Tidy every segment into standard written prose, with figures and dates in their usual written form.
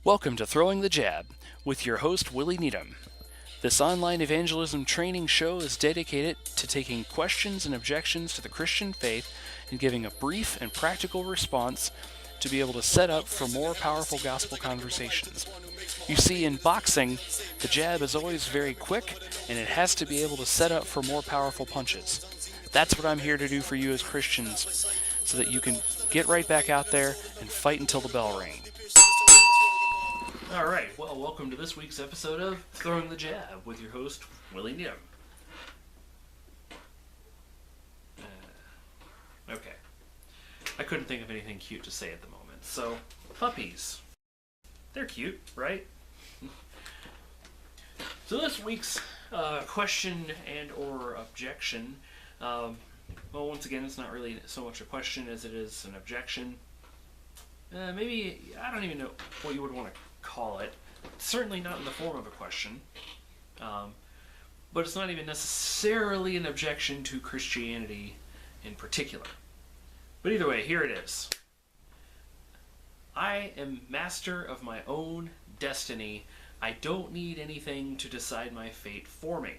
Welcome to Throwing the Jab with your host, Willie Needham. This online evangelism training show is dedicated to taking questions and objections to the Christian faith and giving a brief and practical response to be able to set up for more powerful gospel conversations. You see, in boxing, the jab is always very quick and it has to be able to set up for more powerful punches. That's what I'm here to do for you as Christians, so that you can get right back out there and fight until the bell rings. Alright, well, welcome to this week's episode of Throwing the Jab with your host, Willie Needham. Okay. I couldn't think of anything cute to say at the moment. So, puppies. They're cute, right? So this week's question and or objection, well, once again, it's not really so much a question as it is an objection. Maybe, I don't even know what you would want to call it. Certainly not in the form of a question. But it's not even necessarily an objection to Christianity in particular. But either way, here it is. I am master of my own destiny. I don't need anything to decide my fate for me.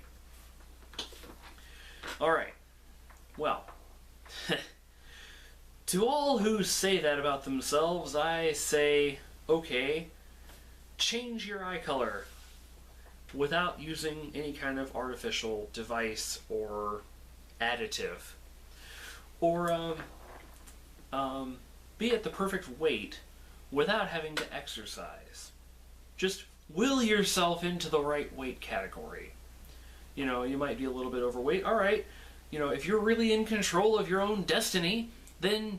Alright. Well, to all who say that about themselves, I say, okay, change your eye color without using any kind of artificial device or additive. Or be at the perfect weight without having to exercise. Just will yourself into the right weight category. You know, you might be a little bit overweight. Alright, you know, if you're really in control of your own destiny, then,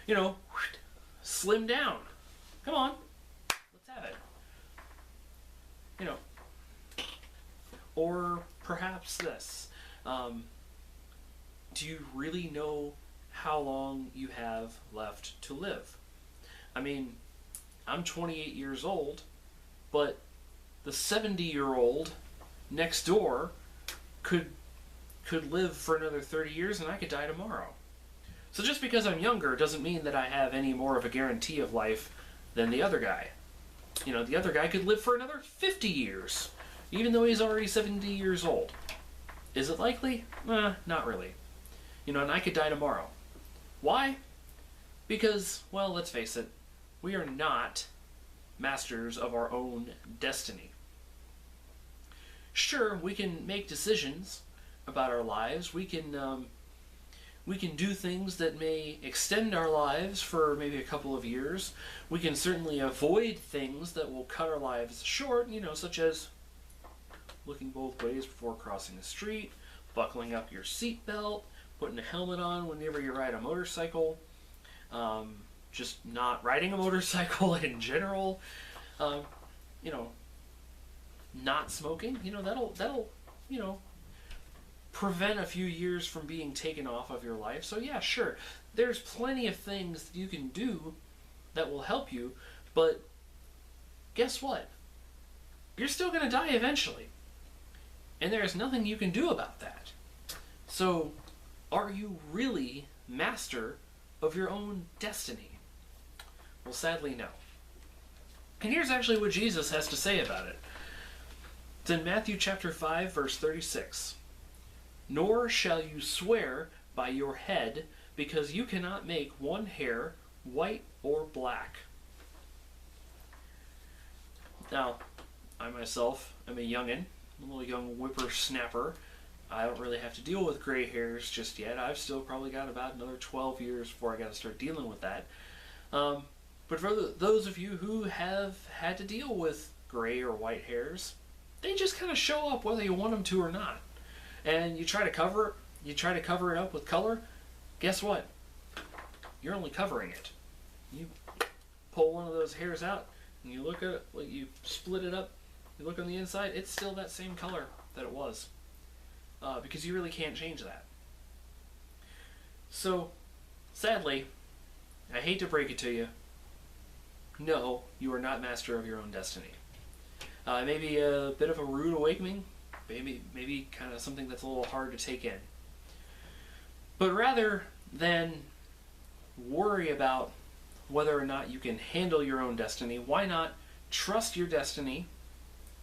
you know, slim down. Come on, let's have it. You know, or perhaps this. Do you really know how long you have left to live? I mean, I'm 28 years old, but the 70-year-old next door could live for another 30 years and I could die tomorrow. So just because I'm younger doesn't mean that I have any more of a guarantee of life than the other guy. You know, the other guy could live for another 50 years, even though he's already 70 years old. Is it likely? Not really. You know, and I could die tomorrow. Why? Because, well, let's face it, we are not masters of our own destiny. Sure, we can make decisions about our lives. We can do things that may extend our lives for maybe a couple of years. We can certainly avoid things that will cut our lives short, you know, such as looking both ways before crossing the street, buckling up your seatbelt, putting a helmet on whenever you ride a motorcycle, just not riding a motorcycle in general, you know, not smoking, you know, that'll, you know, prevent a few years from being taken off of your life. So yeah, sure, there's plenty of things you can do that will help you, but guess what? You're still going to die eventually. And there's nothing you can do about that. So, are you really master of your own destiny? Well, sadly, no. And here's actually what Jesus has to say about it. It's in Matthew chapter 5, verse 36. Nor shall you swear by your head, because you cannot make one hair white or black. Now, I myself am a youngin', a little young whippersnapper. I don't really have to deal with gray hairs just yet. I've still probably got about another 12 years before I got to start dealing with that. But for those of you who have had to deal with gray or white hairs, they just kind of show up whether you want them to or not. And you try to cover it up with color, guess what? You're only covering it. You pull one of those hairs out, and you look at it, you split it up, you look on the inside, it's still that same color that it was. Because you really can't change that. So, sadly, I hate to break it to you, no, you are not master of your own destiny. Maybe a bit of a rude awakening, maybe kind of something that's a little hard to take in. But rather than worry about whether or not you can handle your own destiny, why not trust your destiny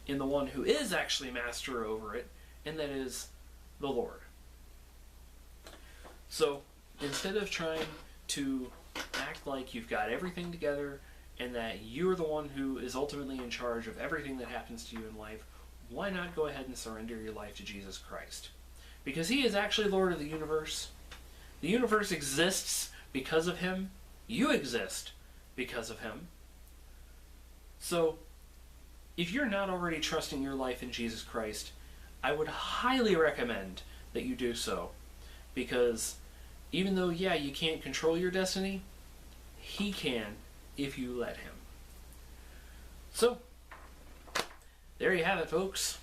in the one who is actually master over it, and that is the Lord. So instead of trying to act like you've got everything together and that you're the one who is ultimately in charge of everything that happens to you in life, why not go ahead and surrender your life to Jesus Christ? Because he is actually Lord of the universe. The universe exists because of him. You exist because of him. So, if you're not already trusting your life in Jesus Christ, I would highly recommend that you do so. Because even though, yeah, you can't control your destiny, he can if you let him. So, there you have it, folks.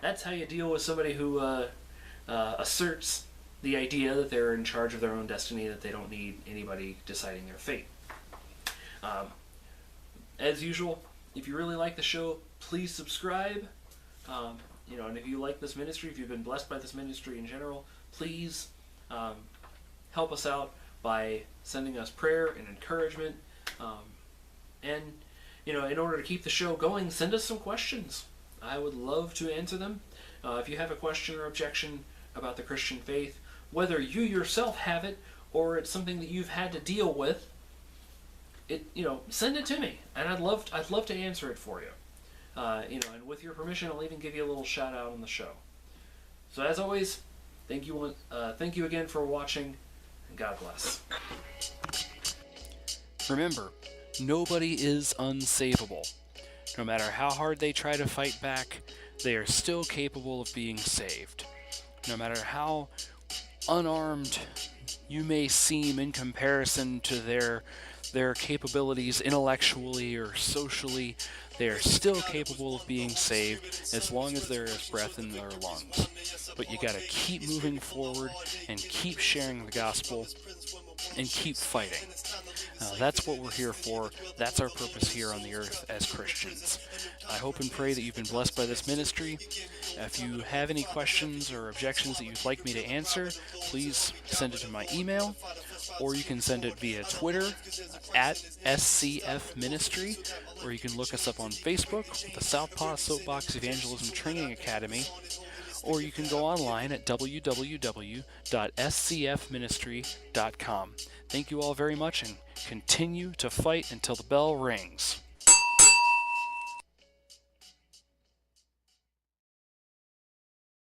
That's how you deal with somebody who asserts the idea that they're in charge of their own destiny, that they don't need anybody deciding their fate. As usual, if you really like the show, please subscribe. And if you like this ministry, if you've been blessed by this ministry in general, please help us out by sending us prayer and encouragement. In order to keep the show going, send us some questions. I would love to answer them. If you have a question or objection about the Christian faith, whether you yourself have it or it's something that you've had to deal with, send it to me, and I'd love to answer it for you. And with your permission, I'll even give you a little shout out on the show. So as always, thank you again for watching, and God bless. Remember, nobody is unsavable. No matter how hard they try to fight back, they are still capable of being saved. No matter how unarmed you may seem in comparison to their capabilities intellectually or socially, they are still capable of being saved as long as there is breath in their lungs. But you gotta keep moving forward and keep sharing the gospel and keep fighting. That's what we're here for. That's our purpose here on the earth as Christians. I hope and pray that you've been blessed by this ministry. If you have any questions or objections that you'd like me to answer, please send it to my email, or you can send it via Twitter at SCF Ministry, or you can look us up on Facebook with the Southpaw Soapbox Evangelism Training Academy, or you can go online at www.scfministry.com. Thank you all very much, and continue to fight until the bell rings.